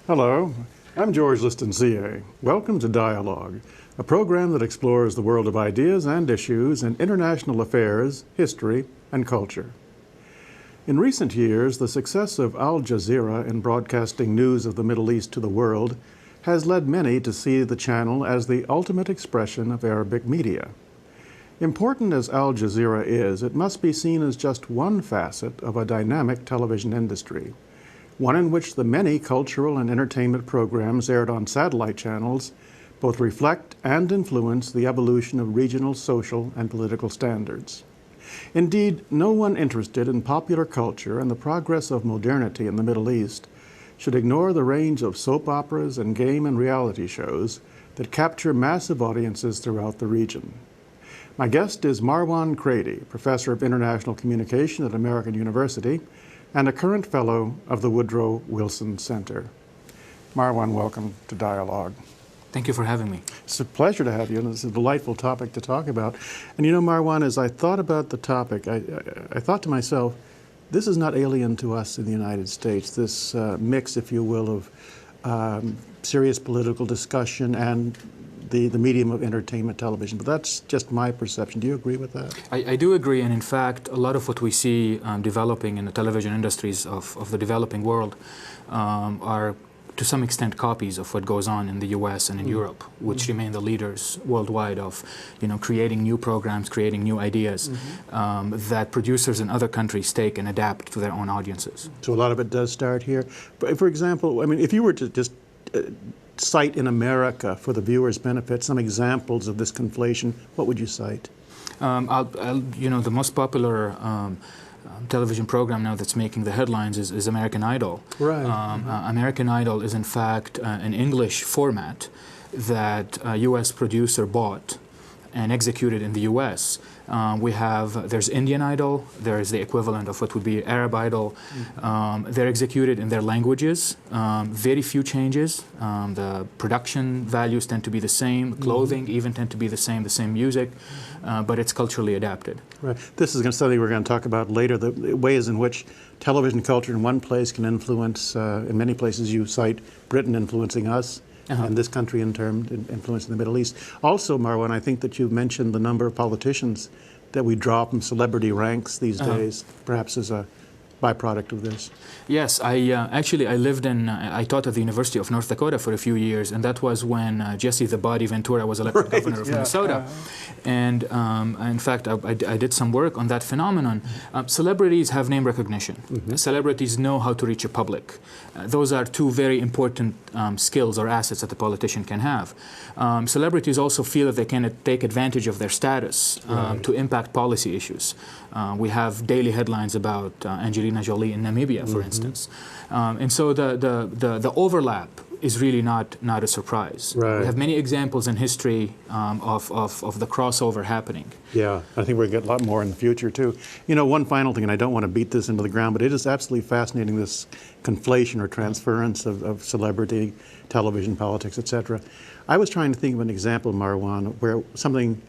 Hello, I'm George Liston, CA. Welcome to Dialogue, a program that explores the world of ideas and issues in international affairs, history, and culture. In recent years, the success of Al Jazeera in broadcasting news of the Middle East to the world has led many to see the channel as the ultimate expression of Arabic media. Important as Al Jazeera is, it must be seen as just one facet of a dynamic television industry, one in which the many cultural and entertainment programs aired on satellite channels both reflect and influence the evolution of regional social and political standards. Indeed, no one interested in popular culture and the progress of modernity in the Middle East should ignore the range of soap operas and game and reality shows that capture massive audiences throughout the region. My guest is Marwan Kraidy, Professor of International Communication at American University and a current fellow of the Woodrow Wilson Center. Marwan, welcome to Dialogue. Thank you for having me. It's a pleasure to have you, and it's a delightful topic to talk about. And you know, Marwan, as I thought about the topic, I thought to myself, this is not alien to us in the United States, this mix, if you will, of serious political discussion and the medium of entertainment television. But that's just my perception. Do you agree with that? I do agree, and in fact, a lot of what we see developing in the television industries of the developing world are to some extent copies of what goes on in the US and in Europe, which remain the leaders worldwide of creating new programs, creating new ideas that producers in other countries take and adapt to their own audiences. So a lot of it does start here. But for example, I mean, if you were to just cite in America, for the viewers' benefit, some examples of this conflation, what would you cite? The most popular television program now that's making the headlines is American Idol. Right. American Idol is in fact an English format that a U.S. producer bought and executed in the U.S. There's Indian Idol, there's the equivalent of what would be Arab Idol. They're executed in their languages, very few changes. The production values tend to be the same, clothing even tend to be the same music, but it's culturally adapted. Right. This is something we're going to talk about later, the ways in which television culture in one place can influence, in many places you cite Britain influencing us, and this country in turn influencing the Middle East. Also, Marwan, I think that you've mentioned the number of politicians that we draw from celebrity ranks these days, perhaps as a byproduct of this. Yes, I taught at the University of North Dakota for a few years, and that was when Jesse the Body Ventura was elected governor of Minnesota. And in fact, I did some work on that phenomenon. Celebrities have name recognition. Celebrities know how to reach a public. Those are two very important skills or assets that a politician can have. Celebrities also feel that they can take advantage of their status to impact policy issues. We have daily headlines about Angelina Jolie in Namibia, for instance. And so the overlap is really not a surprise. Right. We have many examples in history of the crossover happening. Yeah, I think we're going to get a lot more in the future, too. You know, one final thing, and I don't want to beat this into the ground, but it is absolutely fascinating, this conflation or transference of celebrity, television, politics, etc. I was trying to think of an example, Marwan, where something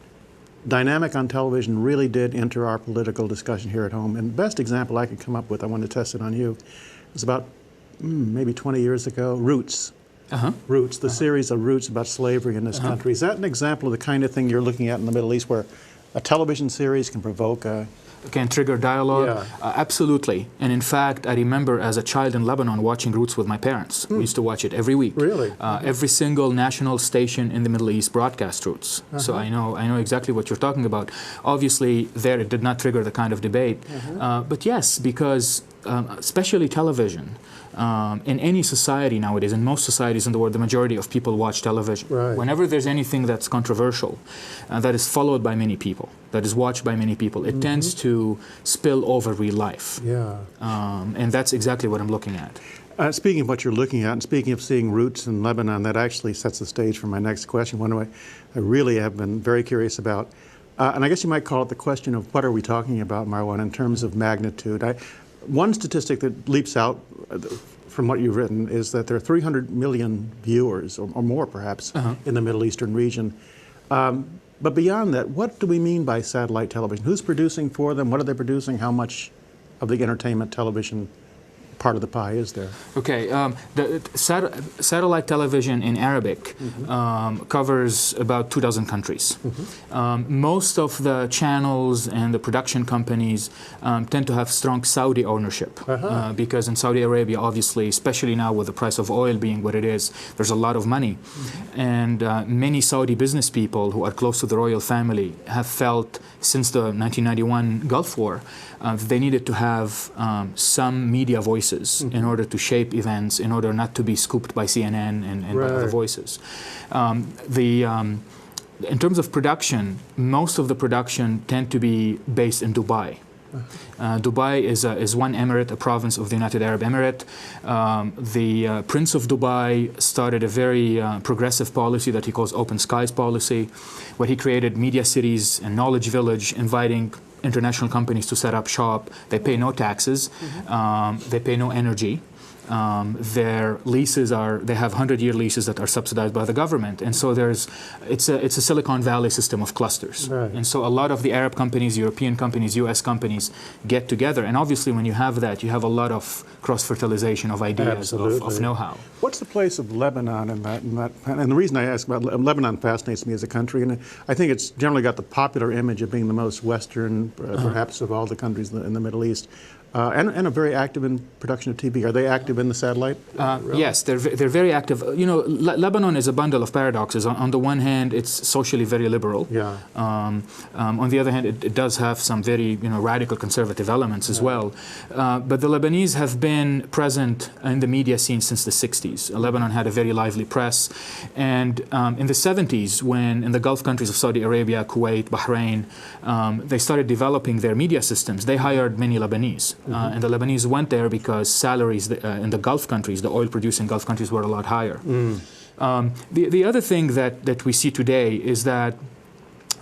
dynamic on television really did enter our political discussion here at home. And the best example I could come up with, I wanted to test it on you, was about maybe 20 years ago, Roots. Roots, the series of Roots about slavery in this country. Is that an example of the kind of thing you're looking at in the Middle East, where a television series can provoke can trigger dialogue? Absolutely. And in fact, I remember as a child in Lebanon watching Roots with my parents. We used to watch it every week. Really? Every single national station in the Middle East broadcast Roots. So I know exactly what you're talking about. Obviously, there it did not trigger the kind of debate. But yes, because especially television, in any society nowadays, in most societies in the world, the majority of people watch television. Right. Whenever there's anything that's controversial, that is followed by many people, that is watched by many people, it tends to spill over real life. Yeah. And that's exactly what I'm looking at. Speaking of what you're looking at, and speaking of seeing Roots in Lebanon, that actually sets the stage for my next question. One I really have been very curious about. And I guess you might call it the question of what are we talking about, Marwan, in terms of magnitude. One statistic that leaps out from what you've written is that there are 300 million viewers, or more perhaps, in the Middle Eastern region. But beyond that, what do we mean by satellite television? Who's producing for them? What are they producing? How much of the entertainment television part of the pie is there? Okay, the satellite television in Arabic covers about 24 countries. Most of the channels and the production companies tend to have strong Saudi ownership because in Saudi Arabia, obviously, especially now with the price of oil being what it is, there's a lot of money. And many Saudi business people who are close to the royal family have felt since the 1991 Gulf War they needed to have some media voices in order to shape events, in order not to be scooped by CNN and by other voices. In terms of production, most of the production tend to be based in Dubai. Dubai is one emirate, a province of the United Arab Emirates. The Prince of Dubai started a very progressive policy that he calls Open Skies policy, where he created media cities and knowledge village, inviting international companies to set up shop. They pay no taxes. They pay no energy. Their leases they have 100-year leases that are subsidized by the government, and so it's a Silicon Valley system of clusters. And so a lot of the Arab companies, European companies, U.S. companies get together, and obviously when you have that, you have a lot of cross-fertilization of ideas, of know-how. What's the place of Lebanon in that? And the reason I ask about Lebanon fascinates me as a country, and I think it's generally got the popular image of being the most Western, perhaps, of all the countries in the Middle East. And are very active in production of TV. Are they active in the satellite? Yes, they're very active. You know, Lebanon is a bundle of paradoxes. On the one hand, it's socially very liberal. Yeah. On the other hand, it does have some very radical conservative elements as well. But the Lebanese have been present in the media scene since the 60s. Lebanon had a very lively press, and in the 70s, when in the Gulf countries of Saudi Arabia, Kuwait, Bahrain, they started developing their media systems. They hired many Lebanese. And the Lebanese went there because salaries in the Gulf countries, the oil-producing Gulf countries, were a lot higher. The other thing that we see today is that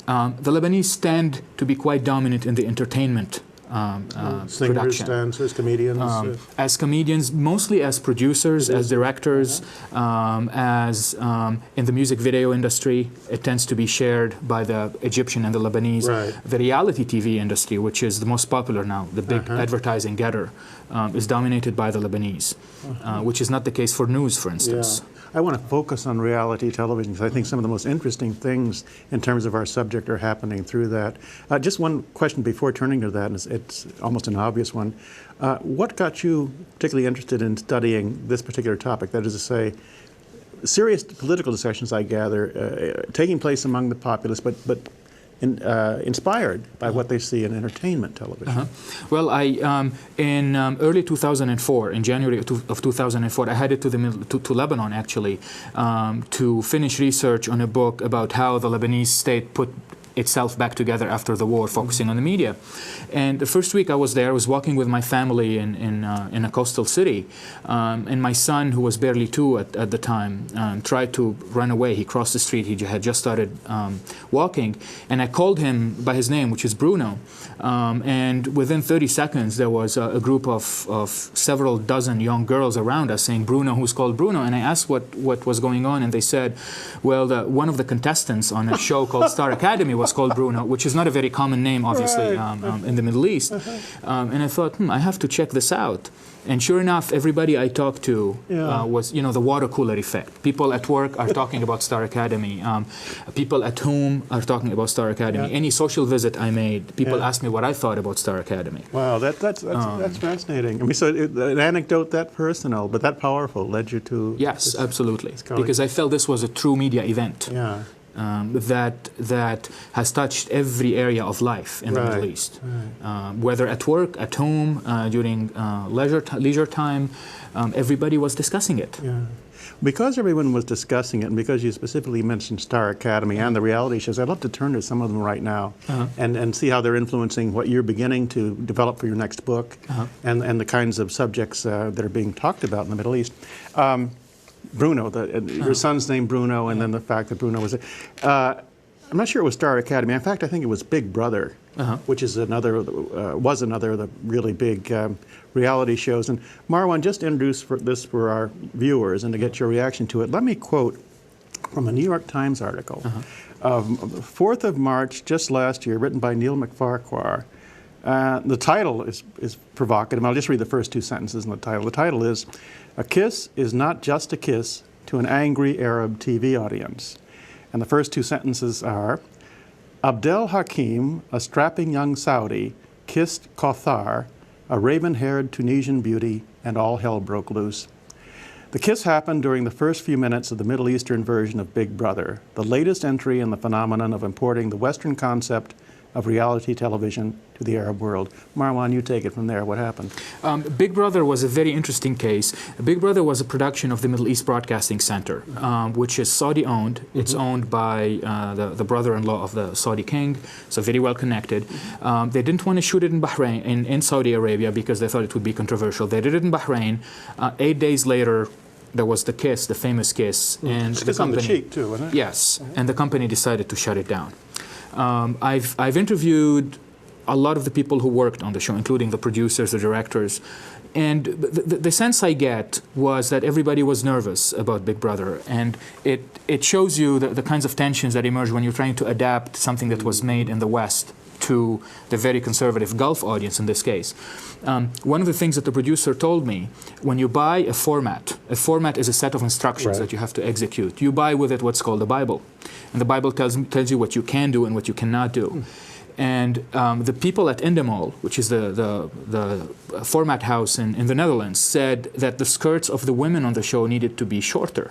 the Lebanese tend to be quite dominant in the entertainment singers, production. dancers, comedians? As comedians, mostly as producers, as directors, as in the music video industry, it tends to be shared by the Egyptian and the Lebanese. The reality TV industry, which is the most popular now, the big advertising getter, is dominated by the Lebanese, which is not the case for news, for instance. I want to focus on reality television because I think some of the most interesting things in terms of our subject are happening through that. Just one question before turning to that, and it's almost an obvious one. What got you particularly interested in studying this particular topic? That is to say, serious political discussions, I gather, taking place among the populace, but inspired by what they see in entertainment television. Well, in early 2004, in January of 2004, I headed to Lebanon actually to finish research on a book about how the Lebanese state put itself back together after the war, focusing on the media. And the first week I was there, I was walking with my family in a coastal city, and my son, who was barely 2 at the time, tried to run away. He crossed the street. He had just started walking, and I called him by his name, which is Bruno. And within 30 seconds, there was a group of several dozen young girls around us saying, "Bruno, who's called Bruno?" And I asked what was going on, and they said, well, one of the contestants on a show called Star Academy was called Bruno, which is not a very common name, obviously, in the Middle East. And I thought, I have to check this out. And sure enough, everybody I talked to was, the water cooler effect. People at work are talking about Star Academy. People at home are talking about Star Academy. Any social visit I made, people asked me what I thought about Star Academy. Wow, that's fascinating. I mean, so an anecdote that personal, but that powerful led you to... Yes, absolutely. Because I felt this was a true media event. That has touched every area of life in the Middle East, whether at work, at home, during leisure time, everybody was discussing it. Because everyone was discussing it, and because you specifically mentioned Star Academy and the reality shows, I'd love to turn to some of them right now and see how they're influencing what you're beginning to develop for your next book and the kinds of subjects that are being talked about in the Middle East. Bruno, your son's name Bruno, and then the fact that Bruno was I'm not sure it was Star Academy. In fact, I think it was Big Brother, which is another of the really big reality shows. And Marwan, just introduce this for our viewers and to get your reaction to it. Let me quote from a New York Times article of 4th of March, just last year, written by Neil McFarquhar. The title is provocative. I'll just read the first two sentences in the title. The title is, "A kiss is not just a kiss to an angry Arab TV audience." And the first two sentences are, "Abdel Hakim, a strapping young Saudi, kissed Kauthar, a raven-haired Tunisian beauty, and all hell broke loose." The kiss happened during the first few minutes of the Middle Eastern version of Big Brother, the latest entry in the phenomenon of importing the Western concept of reality television to the Arab world. Marwan, you take it from there. What happened? Big Brother was a very interesting case. Big Brother was a production of the Middle East Broadcasting Center, which is Saudi-owned. It's owned by the brother-in-law of the Saudi king, so very well connected. They didn't want to shoot it in Bahrain, in Saudi Arabia, because they thought it would be controversial. They did it in Bahrain. 8 days later, there was the kiss, the famous kiss, and the company, on the cheek too, wasn't it? Yes, and the company decided to shut it down. I've interviewed a lot of the people who worked on the show, including the producers, the directors, and the sense I get was that everybody was nervous about Big Brother, and it shows you the kinds of tensions that emerge when you're trying to adapt something that was made in the West to the very conservative Gulf audience in this case. One of the things that the producer told me, when you buy a format is a set of instructions that you have to execute. You buy with it what's called the Bible. And the Bible tells you what you can do and what you cannot do. And the people at Endemol, which is the format house in the Netherlands, said that the skirts of the women on the show needed to be shorter.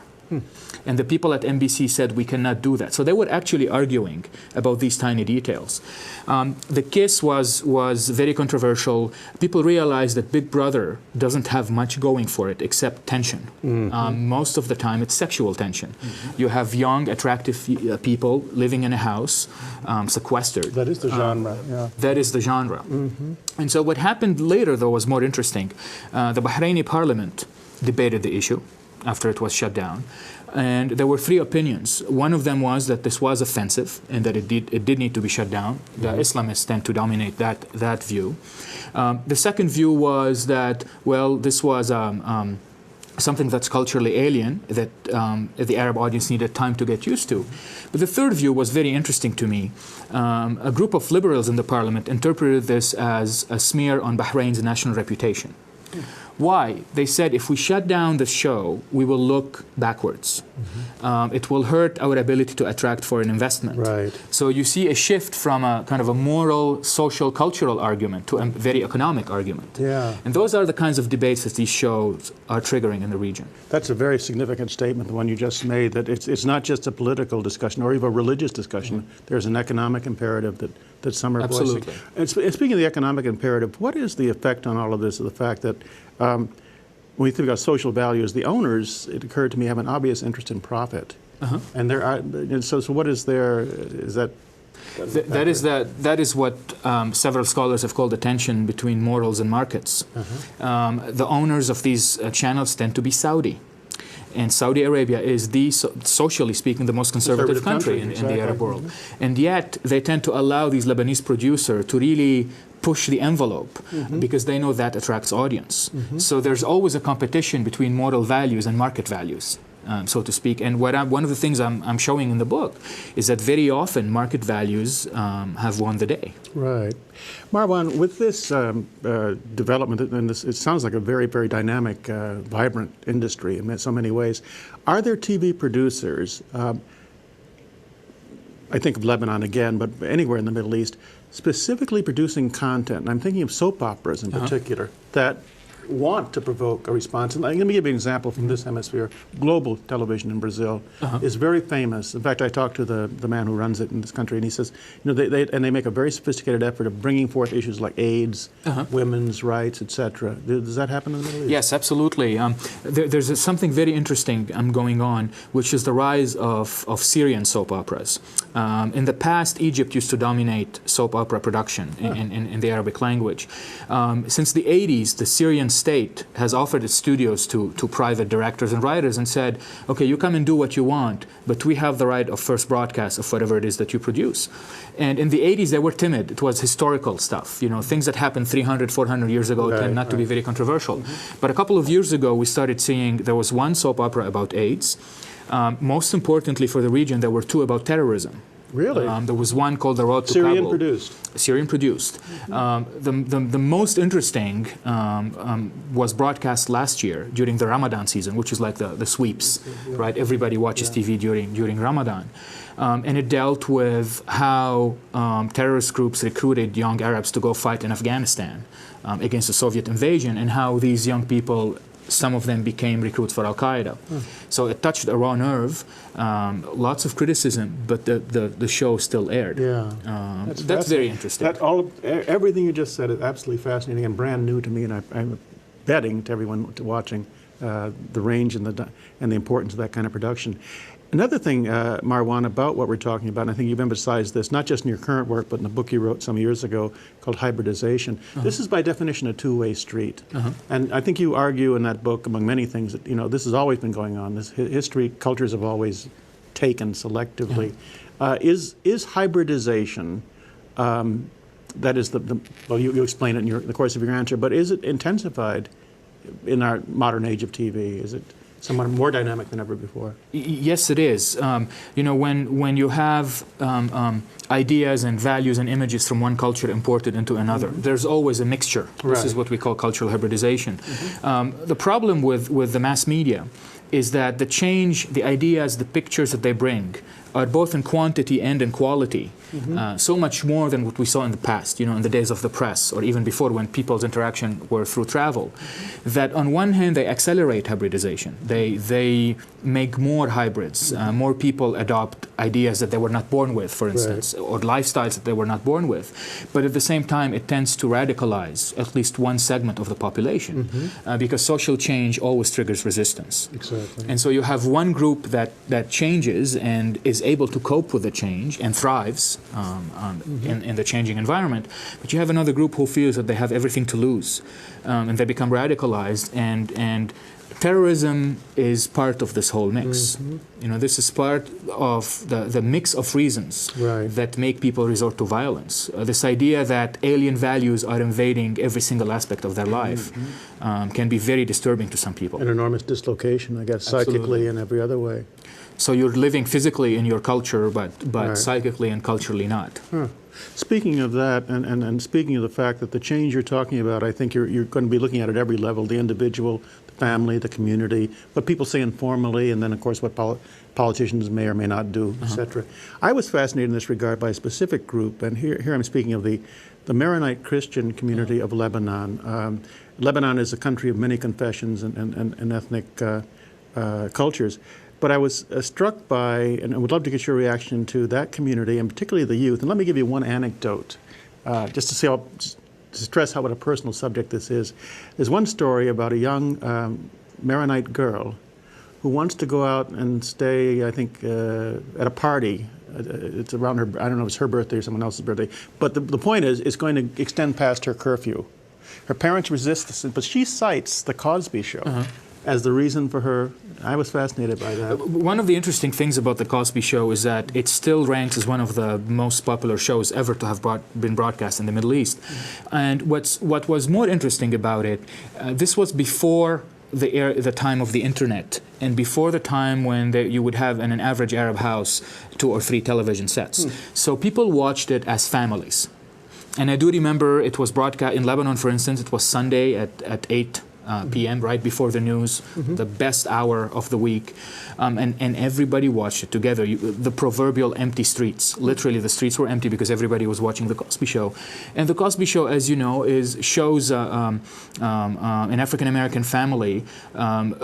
And the people at NBC said, we cannot do that. So they were actually arguing about these tiny details. The kiss was very controversial. People realized that Big Brother doesn't have much going for it except tension. Most of the time, it's sexual tension. You have young, attractive people living in a house, sequestered. That is the genre, yeah. That is the genre. And so what happened later, though, was more interesting. The Bahraini parliament debated the issue after it was shut down. And there were three opinions. One of them was that this was offensive and that it did need to be shut down. The Islamists tend to dominate that view. The second view was that, well, this was something that's culturally alien, that the Arab audience needed time to get used to. But the third view was very interesting to me. A group of liberals in the parliament interpreted this as a smear on Bahrain's national reputation. Why? They said, if we shut down the show, we will look backwards. It will hurt our ability to attract foreign investment. Right. So you see a shift from a kind of a moral, social, cultural argument to a very economic argument. Yeah. And those are the kinds of debates that these shows are triggering in the region. That's a very significant statement, the one you just made, that it's not just a political discussion or even a religious discussion. There's an economic imperative that some are voicing. Absolutely. And speaking of the economic imperative, what is the effect on all of this of the fact that when we think about social values, the owners, it occurred to me, have an obvious interest in profit. And there are, and so what is there, is that? That is what several scholars have called the tension between morals and markets. The owners of these channels tend to be Saudi. And Saudi Arabia is socially speaking, the most conservative country in the Arab world. And yet, they tend to allow these Lebanese producers to really push the envelope because they know that attracts audience. So there's always a competition between moral values and market values, so to speak. And one of the things I'm showing in the book is that very often market values have won the day. Right. Marwan, with this development, and it sounds like a very, very dynamic, vibrant industry in so many ways, are there TV producers, I think of Lebanon again, but anywhere in the Middle East, specifically producing content, and I'm thinking of soap operas in particular, that want to provoke a response? And let me give you an example from this hemisphere. Global television in Brazil is very famous. In fact, I talked to the man who runs it in this country, and he says, you know, they make a very sophisticated effort of bringing forth issues like AIDS, women's rights, etc. Does that happen in the Middle East? Yes, absolutely. There's something very interesting going on, which is the rise of Syrian soap operas. In the past, Egypt used to dominate soap opera production in the Arabic language. Since the 80s, the Syrian state has offered its studios to private directors and writers and said, okay, you come and do what you want, but we have the right of first broadcast of whatever it is that you produce. And in the 80s, they were timid. It was historical stuff. You know, things that happened 300, 400 years ago tend not to be very controversial. But a couple of years ago, we started seeing there was one soap opera about AIDS. Most importantly for the region, there were two about terrorism. Really? There was one called The Road to Syrian Kabul. produced. Syrian produced. The most interesting was broadcast last year during the Ramadan season, which is like the sweeps, right? Everybody watches TV during Ramadan. And it dealt with how terrorist groups recruited young Arabs to go fight in Afghanistan against the Soviet invasion, and how these young people, some of them became recruits for Al-Qaeda. So it touched a raw nerve, lots of criticism, but the show still aired. Yeah. That's very interesting. Everything you just said is absolutely fascinating and brand new to me, and I'm betting to everyone watching the range and the importance of that kind of production. Another thing, Marwan, about what we're talking about, and I think you've emphasized this, not just in your current work, but in a book you wrote some years ago called Hybridization. This is by definition a two-way street. And I think you argue in that book, among many things, that this has always been going on. This history, cultures have always taken selectively. Is hybridization, that is well, you explain it in the course of your answer, but is it intensified in our modern age of TV? Is it somewhat more dynamic than ever before? Yes, it is. When you have ideas and values and images from one culture imported into another, there's always a mixture. This is what we call cultural hybridization. The problem with the mass media is that the ideas, the pictures that they bring are both in quantity and in quality, so much more than what we saw in the past, in the days of the press, or even before, when people's interaction were through travel, that on one hand they accelerate hybridization. They make more hybrids. More people adopt ideas that they were not born with, for instance, or lifestyles that they were not born with. But at the same time, it tends to radicalize at least one segment of the population, because social change always triggers resistance. Exactly. And so you have one group that changes and is able to cope with the change and thrives in the changing environment, but you have another group who feels that they have everything to lose, and they become radicalized, and terrorism is part of this whole mix. This is part of the mix of reasons that make people resort to violence. This idea that alien values are invading every single aspect of their life can be very disturbing to some people. An enormous dislocation, I guess, psychically and every other way. So you're living physically in your culture, but psychically and culturally not. Speaking of that, and speaking of the fact that the change you're talking about, I think you're going to be looking at every level, the individual, the family, the community, what people say informally, and then, of course, what politicians may or may not do, etc. I was fascinated in this regard by a specific group, and here I'm speaking of the Maronite Christian community of Lebanon. Lebanon is a country of many confessions and ethnic cultures. But I was struck by, and I would love to get your reaction to that community, and particularly the youth. And let me give you one anecdote, just to stress what a personal subject this is. There's one story about a young Maronite girl who wants to go out and stay, I think, at a party. It's around her, I don't know if it's her birthday or someone else's birthday. But the point is, it's going to extend past her curfew. Her parents resist this, but she cites the Cosby Show as the reason for her. I was fascinated by that. One of the interesting things about the Cosby Show is that it still ranks as one of the most popular shows ever to have been broadcast in the Middle East. And what was more interesting about it, this was before the time of the internet, and before the time when you would have in an average Arab house 2 or 3 television sets. So people watched it as families. And I do remember it was broadcast in Lebanon, for instance. It was Sunday at 8 p.m. right before the news, the best hour of the week, and everybody watched it together. The proverbial empty streets. Literally, the streets were empty because everybody was watching the Cosby Show. And the Cosby Show, as you know, shows an African American family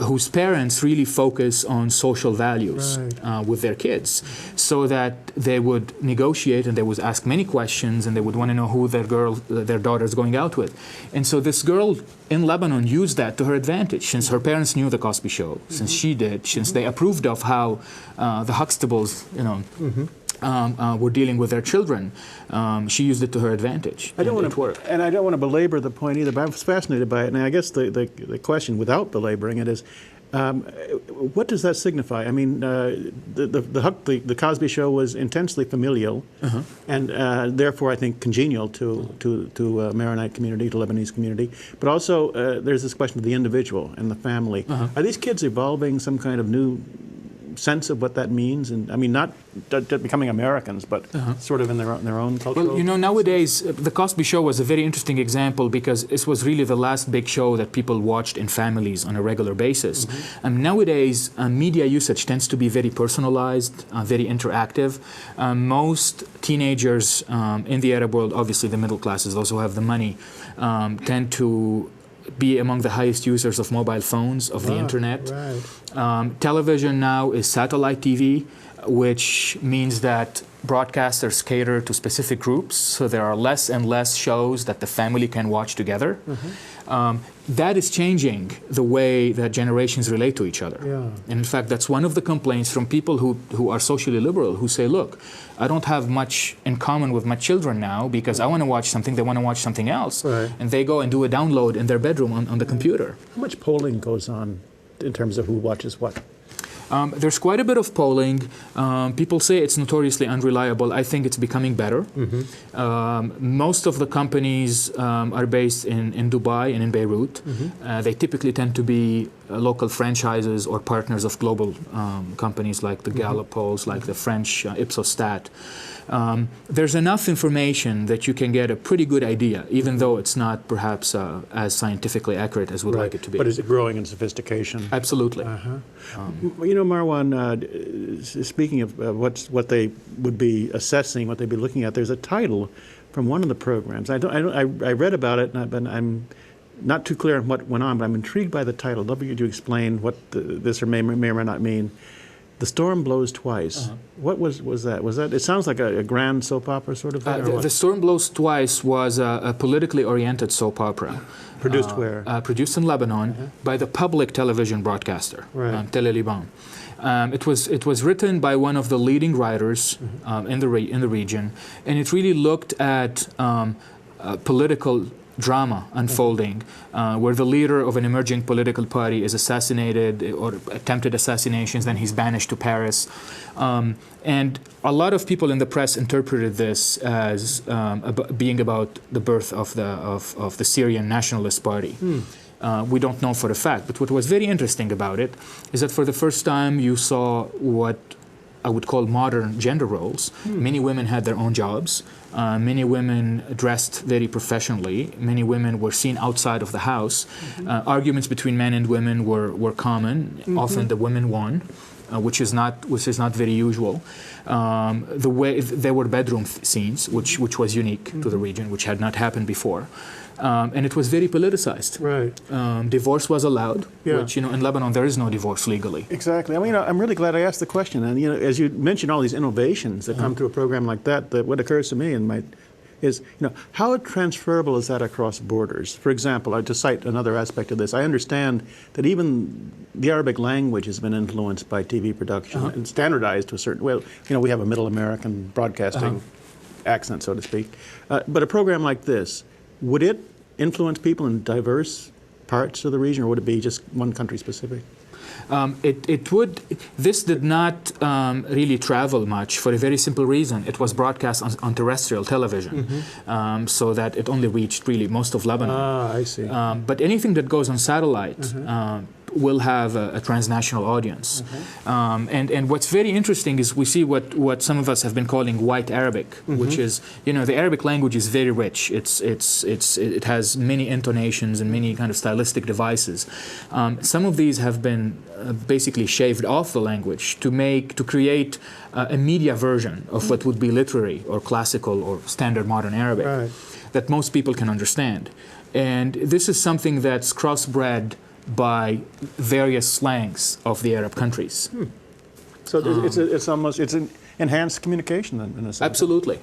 whose parents really focus on social values with their kids, so that they would negotiate and they would ask many questions, and they would want to know who their daughter is going out with. And so this girl in Lebanon used that to her advantage, since her parents knew the Cosby Show, since she did, since they approved of how the Huxtables, were dealing with their children. She used it to her advantage. I don't want to belabor the point either, but I was fascinated by it. And I guess the question, without belaboring it, is what does that signify? I mean, the Cosby Show was intensely familial, and therefore I think congenial to Maronite community, to Lebanese community. But also there's this question of the individual and the family. Are these kids evolving some kind of new sense of what that means? And I mean, not becoming Americans, but sort of in their own cultural... Well, you know, nowadays, the Cosby Show was a very interesting example because it was really the last big show that people watched in families on a regular basis. Nowadays, media usage tends to be very personalized, very interactive. Most teenagers in the Arab world, obviously the middle classes, those who have the money, tend to be among the highest users of mobile phones, of the internet. Television now is satellite TV, which means that broadcasters cater to specific groups, so there are less and less shows that the family can watch together. That is changing the way that generations relate to each other. And in fact, that's one of the complaints from people who are socially liberal, who say, look, I don't have much in common with my children now because I want to watch something, they want to watch something else. And they go and do a download in their bedroom on the computer. How much polling goes on in terms of who watches what? There's quite a bit of polling. People say it's notoriously unreliable. I think it's becoming better. Most of the companies are based in Dubai and in Beirut. They typically tend to be local franchises or partners of global companies like the Gallup polls, like the French Ipsos-Stat. There's enough information that you can get a pretty good idea, even though it's not perhaps as scientifically accurate as we'd like it to be. But is it growing in sophistication? Absolutely. You know, Marwan, speaking of what they would be assessing, what they'd be looking at, there's a title from one of the programs. I read about it, and I'm not too clear on what went on, but I'm intrigued by the title. I'd love you to explain what this may or may not mean. The Storm Blows Twice. What was that? Was that? It sounds like a grand soap opera sort of thing. The Storm Blows Twice was a politically oriented soap opera. Produced where? Produced in Lebanon by the public television broadcaster, Tele Liban. It was written by one of the leading writers in the region, and it really looked at political drama unfolding, where the leader of an emerging political party is assassinated or attempted assassinations, then he's banished to Paris. And a lot of people in the press interpreted this as being about the birth of the Syrian Nationalist Party. We don't know for a fact, but what was very interesting about it is that for the first time you saw what I would call modern gender roles. Many women had their own jobs. Many women dressed very professionally. Many women were seen outside of the house. Arguments between men and women were common. Often the women won, which is not very usual. The way there were bedroom scenes, which was unique to the region, which had not happened before. And it was very politicized. Divorce was allowed, which, you know, in Lebanon there is no divorce legally. Exactly. I mean, I'm really glad I asked the question. And, you know, as you mentioned all these innovations that come through a program like that, what occurs to me is, you know, how transferable is that across borders? For example, to cite another aspect of this, I understand that even the Arabic language has been influenced by TV production and standardized to a certain, well, you know, we have a Middle American broadcasting accent, so to speak. But a program like this, would it influence people in diverse parts of the region, or would it be just one country specific? It would. This did not really travel much for a very simple reason. It was broadcast on terrestrial television, so that it only reached really most of Lebanon. I see. But anything that goes on satellite will have a transnational audience. And what's very interesting is we see what some of us have been calling white Arabic, which is, you know, the Arabic language is very rich. It has many intonations and many kind of stylistic devices. Some of these have been basically shaved off the language to create a media version of what would be literary or classical or standard modern Arabic that most people can understand. And this is something that's crossbred by various slangs of the Arab countries. So it's an enhanced communication in a sense. Absolutely.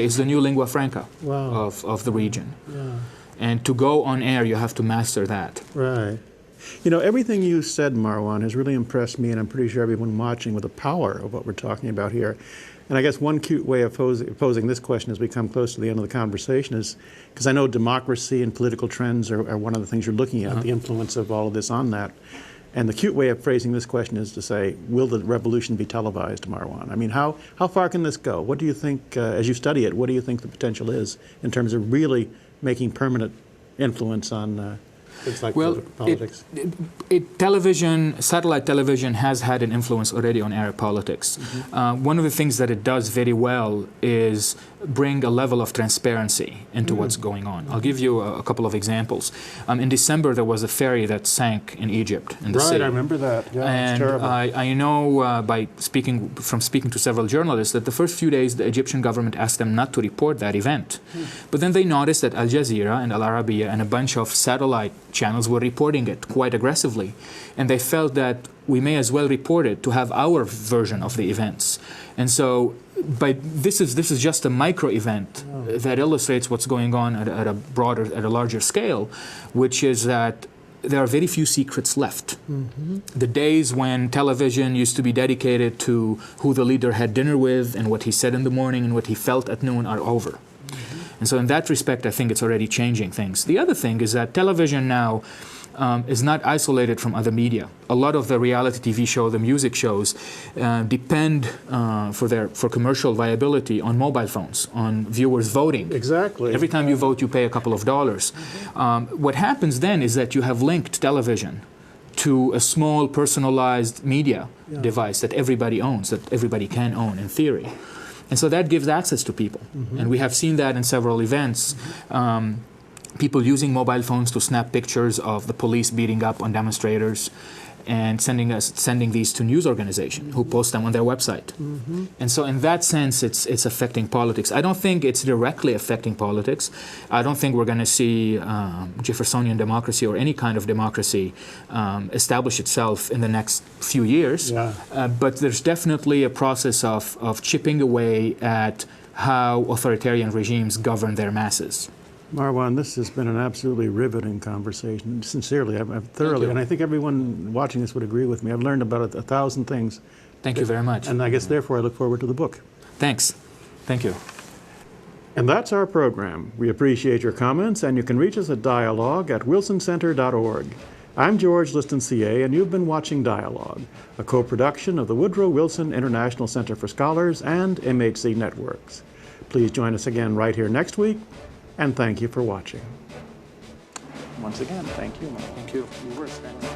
It's the new lingua franca of the region. And to go on air, you have to master that. You know, everything you said, Marwan, has really impressed me, and I'm pretty sure everyone watching, with the power of what we're talking about here. And I guess one cute way of posing this question as we come close to the end of the conversation is, because I know democracy and political trends are one of the things you're looking at, the influence of all of this on that. And the cute way of phrasing this question is to say, will the revolution be televised, Marwan? I mean, how far can this go? What do you think, as you study it, what do you think the potential is in terms of really making permanent influence on It's like Well, politics. satellite television has had an influence already on Arab politics. One of the things that it does very well is bring a level of transparency into what's going on. I'll give you a couple of examples. In December, there was a ferry that sank in Egypt, in the sea. Right, I remember that. Yeah, and it's terrible. I know by speaking to several journalists that the first few days the Egyptian government asked them not to report that event. But then they noticed that Al Jazeera and Al Arabiya and a bunch of satellite channels were reporting it quite aggressively. And they felt that we may as well report it to have our version of the events. And so this is just a micro event that illustrates what's going on at a larger scale, which is that there are very few secrets left. The days when television used to be dedicated to who the leader had dinner with and what he said in the morning and what he felt at noon are over. And so in that respect, I think it's already changing things. The other thing is that television now is not isolated from other media. A lot of the reality TV show, the music shows, depend for commercial viability on mobile phones, on viewers voting. Exactly. Every time you vote, you pay a couple of dollars. What happens then is that you have linked television to a small personalized media device that everybody owns, that everybody can own in theory. And so that gives access to people. And we have seen that in several events. People using mobile phones to snap pictures of the police beating up on demonstrators and sending these to news organizations who post them on their website. And so in that sense, it's affecting politics. I don't think it's directly affecting politics. I don't think we're going to see Jeffersonian democracy or any kind of democracy establish itself in the next few years. But there's definitely a process of chipping away at how authoritarian regimes govern their masses. Marwan, this has been an absolutely riveting conversation. Sincerely, I've thoroughly, and I think everyone watching this would agree with me. I've learned about 1,000 things. Thank you very much. And I guess, therefore, I look forward to the book. Thanks. Thank you. And that's our program. We appreciate your comments, and you can reach us at dialogue@wilsoncenter.org. I'm George Liston, CA, and you've been watching Dialogue, a co-production of the Woodrow Wilson International Center for Scholars and MHC Networks. Please join us again right here next week. And thank you for watching. Once again, thank you. Thank you. You were standing.